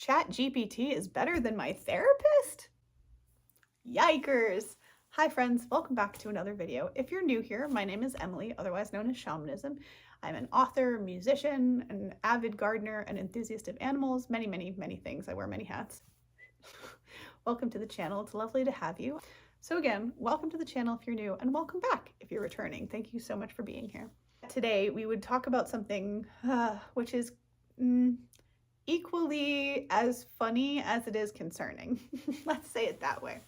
ChatGPT is better than my therapist? Yikers! Hi friends, welcome back to another video. If you're new here, my name is Emily, otherwise known as Shamanism. I'm an author, musician, an avid gardener, an enthusiast of animals, many things. I wear many hats. Welcome to the channel. It's lovely to have you. So again, welcome to the channel if you're new, and welcome back if you're returning. Thank you so much for being here. Today we would talk about something which is equally as funny as it is concerning. Let's say it that way.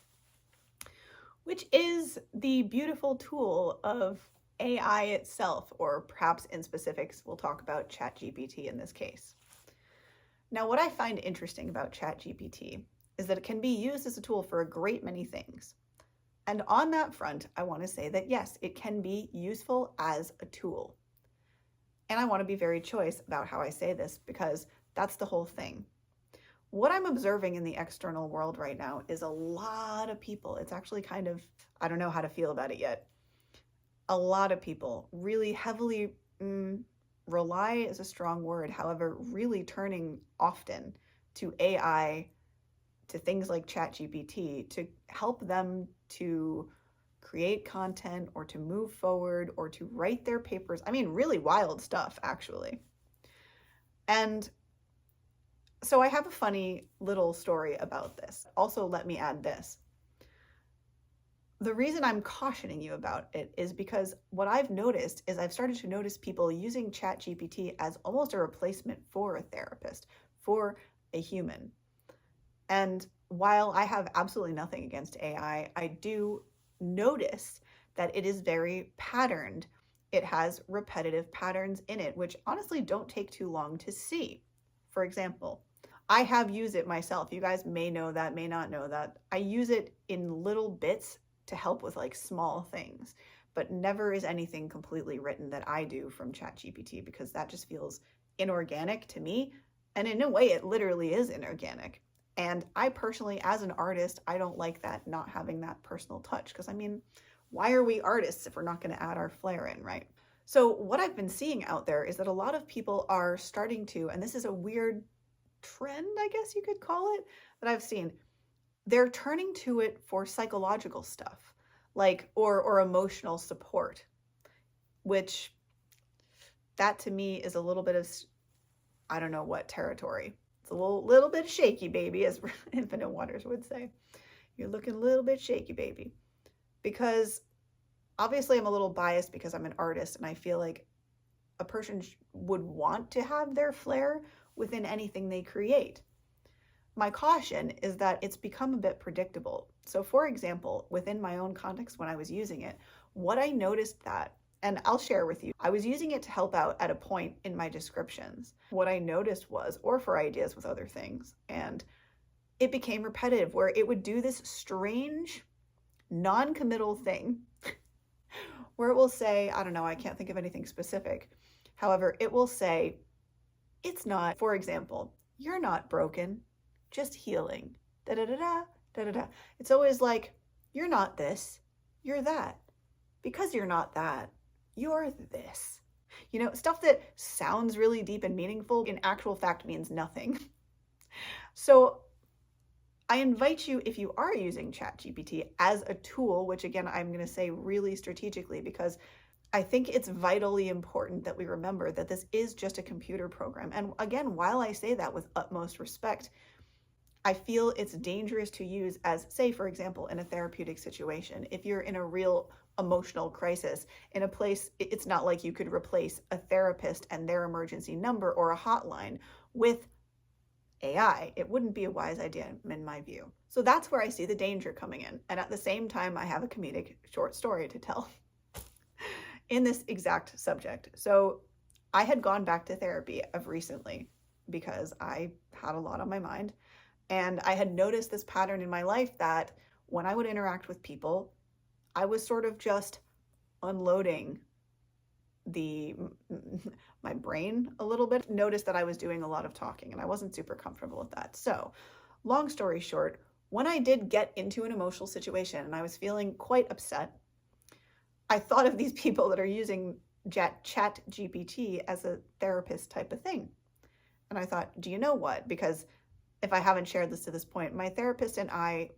Which is the beautiful tool of AI itself, or perhaps in specifics, we'll talk about ChatGPT in this case. Now, what I find interesting about ChatGPT is that it can be used as a tool for a great many things. And on that front, I want to say that yes, it can be useful as a tool. And I want to be very choice about how I say this because that's the whole thing. What I'm observing in the external world right now is a lot of people, it's actually kind of, I don't know how to feel about it yet. A lot of people really heavily, rely is a strong word, however, really turning often to AI, to things like ChatGPT to help them to create content or to move forward or to write their papers. I mean, really wild stuff, actually. And so I have a funny little story about this. Also, let me add this. The reason I'm cautioning you about it is because what I've noticed is I've started to notice people using ChatGPT as almost a replacement for a therapist, for a human. And while I have absolutely nothing against AI, I do notice that it is very patterned. It has repetitive patterns in it, which honestly don't take too long to see. For example, I have used it myself. You guys may know that, may not know that. I use it in little bits to help with like small things, but never is anything completely written that I do from ChatGPT because that just feels inorganic to me. And in a way, it literally is inorganic. And I personally, as an artist, I don't like that, not having that personal touch. Because I mean, why are we artists if we're not going to add our flair in, right? So what I've been seeing out there is that a lot of people are starting to, and this is a weird trend, I guess you could call it, that I've seen. They're turning to it for psychological stuff, like, or emotional support, which that to me is a little bit of, I don't know what territory. It's a little bit shaky, baby, as Infinite Waters would say. You're looking a little bit shaky, baby. Because obviously I'm a little biased because I'm an artist and I feel like a person would want to have their flair within anything they create. My caution is that it's become a bit predictable. So for example, within my own context when I was using it, what I noticed that, and I'll share with you, I was using it to help out at a point in my descriptions. What I noticed was, or for ideas with other things, and it became repetitive where it would do this strange, non-committal thing where it will say, I don't know, I can't think of anything specific. However, it will say, it's not, for example, you're not broken, just healing, da-da-da-da, da-da-da. It's always like, you're not this, you're that. Because you're not that, you're this. You know, stuff that sounds really deep and meaningful in actual fact means nothing. So I invite you, if you are using ChatGPT as a tool, which again, I'm going to say really strategically, because I think it's vitally important that we remember that this is just a computer program. And again, while I say that with utmost respect, I feel it's dangerous to use as, say, for example, in a therapeutic situation. If you're in a real emotional crisis, in a place, it's not like you could replace a therapist and their emergency number or a hotline with AI. It wouldn't be a wise idea in my view. So that's where I see the danger coming in. And at the same time, I have a comedic short story to tell in this exact subject. So I had gone back to therapy of recently because I had a lot on my mind. And I had noticed this pattern in my life that when I would interact with people, I was sort of just unloading my brain a little bit. Noticed that I was doing a lot of talking and I wasn't super comfortable with that. So long story short, when I did get into an emotional situation and I was feeling quite upset, I thought of these people that are using ChatGPT as a therapist type of thing. And I thought, do you know what? Because if I haven't shared this to this point, my therapist and I,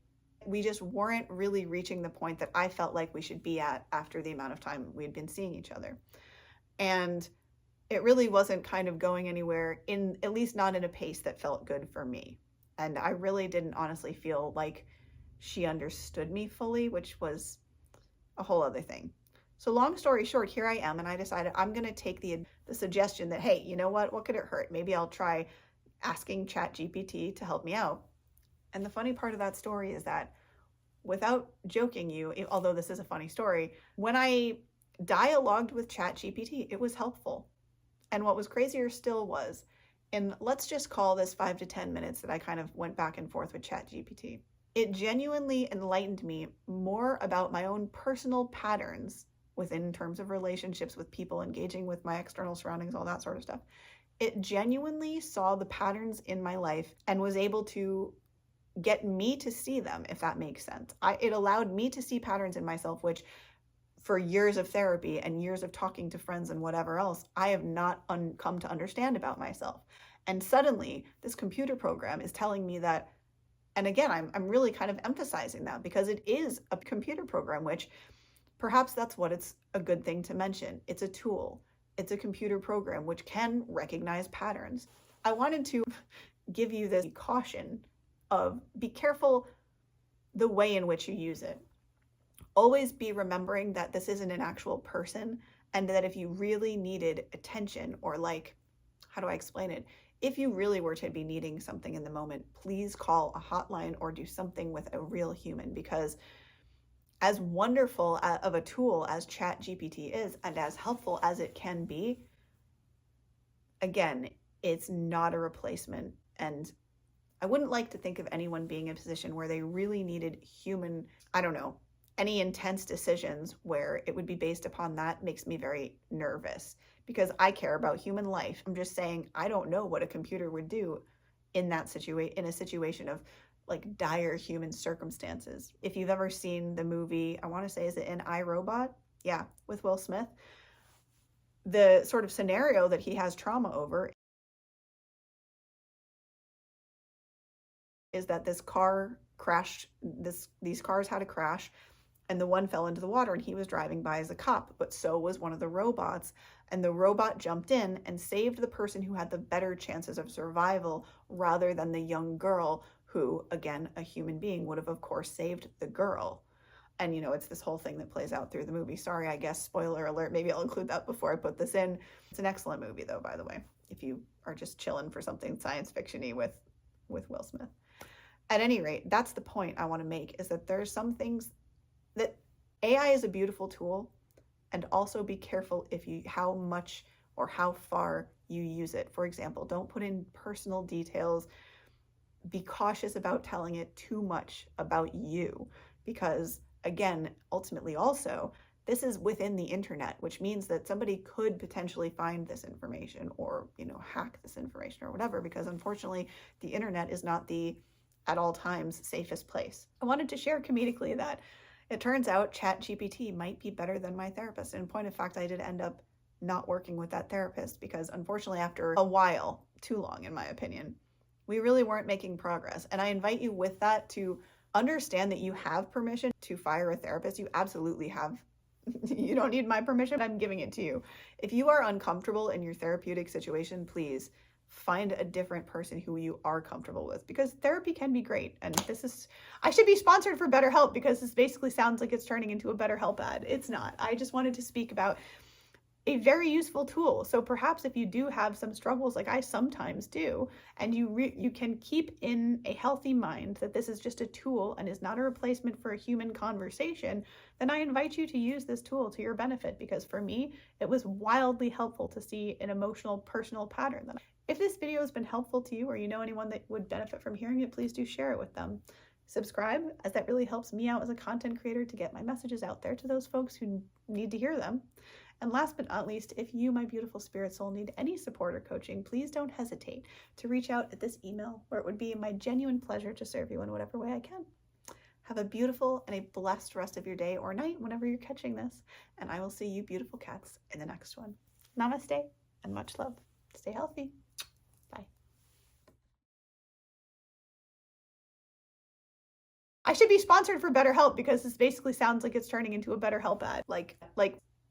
we just weren't really reaching the point that I felt like we should be at after the amount of time we'd been seeing each other. And it really wasn't kind of going anywhere, in at least not in a pace that felt good for me. And I really didn't honestly feel like she understood me fully, which was a whole other thing. So long story short, here I am, and I decided I'm going to take the suggestion that, hey, you know what could it hurt? Maybe I'll try asking ChatGPT to help me out. And the funny part of that story is that, without joking you, although this is a funny story, when I dialogued with ChatGPT, it was helpful. And what was crazier still was, in let's just call this 5 to 10 minutes that I kind of went back and forth with ChatGPT, it genuinely enlightened me more about my own personal patterns within terms of relationships with people, engaging with my external surroundings, all that sort of stuff. It genuinely saw the patterns in my life and was able to get me to see them, if that makes sense. It allowed me to see patterns in myself, which for years of therapy and years of talking to friends and whatever else, I have not come to understand about myself. And suddenly this computer program is telling me that, and again, I'm really kind of emphasizing that because it is a computer program, which perhaps that's what it's a good thing to mention. It's a tool. It's a computer program which can recognize patterns. I wanted to give you this caution of be careful the way in which you use it. Always be remembering that this isn't an actual person, and that if you really needed attention, or like, how do I explain it? If you really were to be needing something in the moment, please call a hotline or do something with a real human, because as wonderful of a tool as ChatGPT is, and as helpful as it can be, again, it's not a replacement. And I wouldn't like to think of anyone being in a position where they really needed human, I don't know, any intense decisions where it would be based upon that makes me very nervous, because I care about human life. I'm just saying, I don't know what a computer would do in that in a situation of like dire human circumstances. If you've ever seen the movie, I want to say, is it an iRobot? Yeah, with Will Smith. The sort of scenario that he has trauma over is that this car crashed, these cars had a crash, and the one fell into the water, and he was driving by as a cop, but so was one of the robots. And the robot jumped in and saved the person who had the better chances of survival, rather than the young girl who, again, a human being, would have, of course, saved the girl. And, you know, it's this whole thing that plays out through the movie. Sorry, I guess, spoiler alert. Maybe I'll include that before I put this in. It's an excellent movie, though, by the way, if you are just chilling for something science fiction-y with Will Smith. At any rate, that's the point I want to make, is that there's some things that AI is a beautiful tool, and also be careful how much or how far you use it. For example, don't put in personal details. Be cautious about telling it too much about you, because again, ultimately also, this is within the internet, which means that somebody could potentially find this information, or, you know, hack this information or whatever, because unfortunately the internet is not the at all times safest place. I wanted to share comedically that it turns out ChatGPT might be better than my therapist. In point of fact, I did end up not working with that therapist because, unfortunately, after a while, too long in my opinion, we really weren't making progress. And I invite you with that to understand that you have permission to fire a therapist. You absolutely have. You don't need my permission. I'm giving it to you. If you are uncomfortable in your therapeutic situation, please find a different person who you are comfortable with, because therapy can be great. And I should be sponsored for BetterHelp, because this basically sounds like it's turning into a BetterHelp ad. It's not. I just wanted to speak about a very useful tool. So perhaps if you do have some struggles, like I sometimes do, and you can keep in a healthy mind that this is just a tool and is not a replacement for a human conversation, then I invite you to use this tool to your benefit, because for me, it was wildly helpful to see an emotional, personal pattern. If this video has been helpful to you, or you know anyone that would benefit from hearing it, please do share it with them. Subscribe, as that really helps me out as a content creator to get my messages out there to those folks who need to hear them. And last but not least, if you, my beautiful spirit soul, need any support or coaching, please don't hesitate to reach out at this email, where it would be my genuine pleasure to serve you in whatever way I can. Have a beautiful and a blessed rest of your day or night whenever you're catching this, and I will see you beautiful cats in the next one. Namaste and much love. Stay healthy. I should be sponsored for BetterHelp because this basically sounds like it's turning into a BetterHelp ad.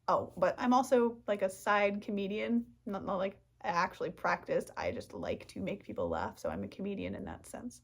Oh, but I'm also like a side comedian, not like I actually practice. I just like to make people laugh, so I'm a comedian in that sense.